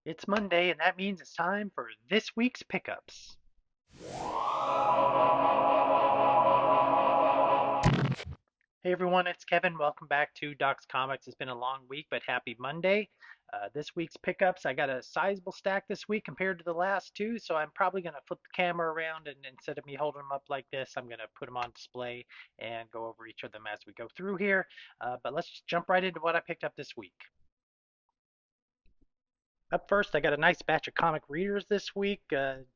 It's Monday, and that means it's time for this week's pickups. Hey everyone, it's Kevin. Welcome back to Doc's Comics. It's been a long week, but happy Monday. This week's pickups, I got a sizable stack this week compared to the last two, so I'm probably going to flip the camera around and instead of me holding them up like this, I'm going to put them on display and go over each of them as we go through here. But let's just jump right into what I picked up this week. Up first, I got a nice batch of comic readers this week,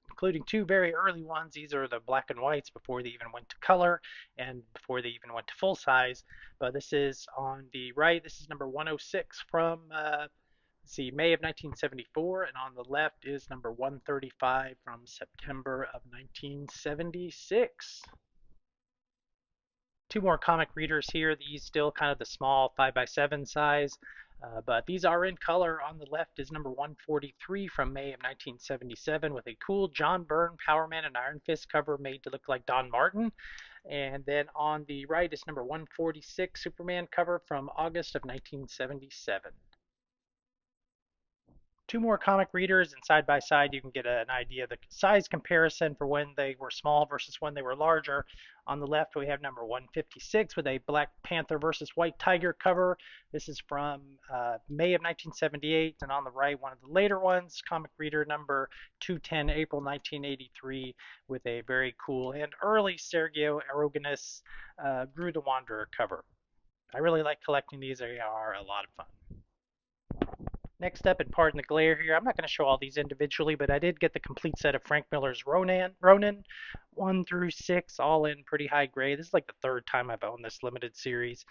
including two very early ones. These are the black and whites before they even went to color and before they even went to full size. But this is on the right. This is number 106 from, let's see, May of 1974, and on the left is number 135 from September of 1976. Two more comic readers here. These still kind of the small 5x7 size, but these are in color. On the left is number 143 from May of 1977 with a cool John Byrne Power Man and Iron Fist cover made to look like Don Martin. And then on the right is number 146 Superman cover from August of 1977. Two more comic readers, and side by side you can get an idea of the size comparison for when they were small versus when they were larger. On the left we have number 156 with a Black Panther versus White Tiger cover. This is from May of 1978, and on the right one of the later ones, comic reader number 210 April 1983 with a very cool and early Sergio Aragonés Gru the Wanderer cover. I really like collecting these. They are a lot of fun. Next up, and pardon the glare here, I'm not going to show all these individually, but I did get the complete set of Frank Miller's Ronin 1 through 6, all in pretty high grade. This is like the third time I've owned this limited series,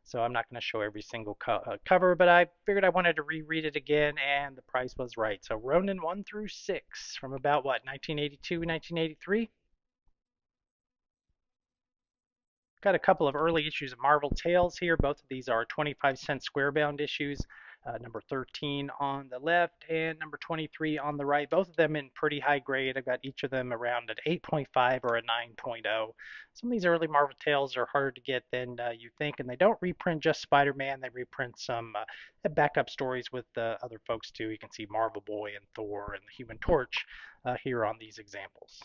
so I'm not going to show every single cover, but I figured I wanted to reread it again, and the price was right. So Ronin 1 through 6 from about, what, 1982, 1983? Got a couple of early issues of Marvel Tales here. Both of these are 25-cent square bound issues. Number 13 on the left and number 23 on the right. Both of them in pretty high grade. I've got each of them around an 8.5 or a 9.0. Some of these early Marvel Tales are harder to get than you think, and they don't reprint just Spider-Man. They reprint some backup stories with other folks too. You can see Marvel Boy and Thor and the Human Torch here on these examples.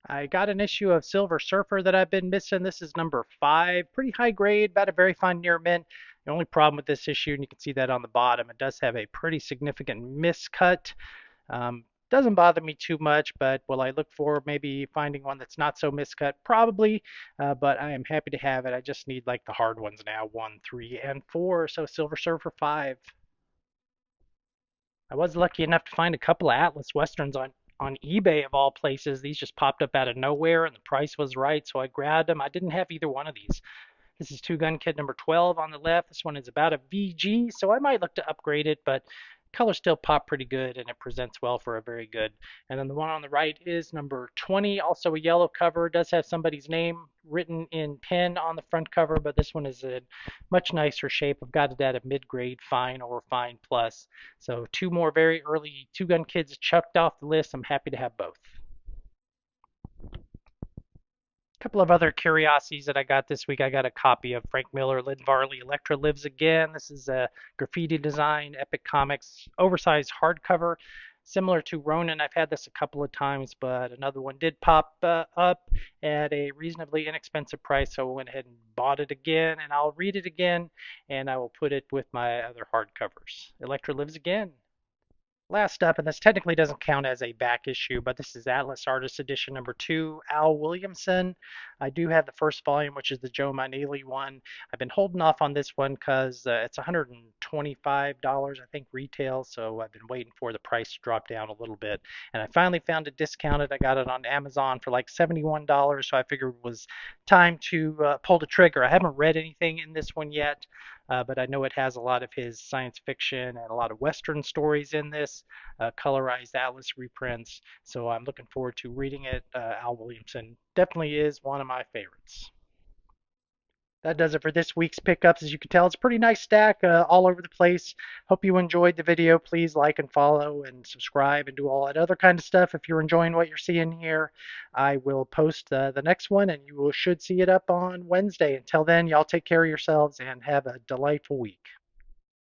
I got an issue of Silver Surfer that I've been missing. This is number 5, pretty high grade, about a very fine near mint. The only problem with this issue, and you can see that on the bottom, it does have a pretty significant miscut. Doesn't bother me too much, but will I look for maybe finding one that's not so miscut? Probably, but I am happy to have it. I just need like the hard ones now, 1, 3, and 4. So Silver Surfer 5. I was lucky enough to find a couple of Atlas Westerns on eBay of all places. These just popped up out of nowhere and the price was right, so I grabbed them. I didn't have either one of these. This is Two Gun Kid number 12 on the left. This one is about a VG, so I might look to upgrade it, but colors still pop pretty good and it presents well for a very good. And then the one on the right is number 20, also a yellow cover. It does have somebody's name written in pen on the front cover, but this one is in much nicer shape. I've got it at a mid-grade fine or fine plus. So two more very early Two Gun Kids chucked off the list. I'm happy to have both. Couple of other curiosities that I got this week. I got a copy of Frank Miller, Lynn Varley, Elektra Lives Again. This is a graffiti design, Epic Comics, oversized hardcover. Similar to Ronin, I've had this a couple of times, but another one did pop up at a reasonably inexpensive price, so I went ahead and bought it again, and I'll read it again, and I will put it with my other hardcovers. Elektra Lives Again. Last up, and this technically doesn't count as a back issue, but this is Atlas Artist Edition number 2, Al Williamson. I do have the first volume, which is the Joe Manili one. I've been holding off on this one because it's $125, I think, retail, so I've been waiting for the price to drop down a little bit. And I finally found it discounted. I got it on Amazon for like $71, so I figured it was time to pull the trigger. I haven't read anything in this one yet, but I know it has a lot of his science fiction and a lot of Western stories in this, colorized Atlas reprints. So I'm looking forward to reading it. Al Williamson definitely is one of my favorites. That does it for this week's pickups. As you can tell, it's a pretty nice stack all over the place. Hope you enjoyed the video. Please like and follow and subscribe and do all that other kind of stuff. If you're enjoying what you're seeing here, I will post the next one and you should see it up on Wednesday. Until then, y'all take care of yourselves and have a delightful week.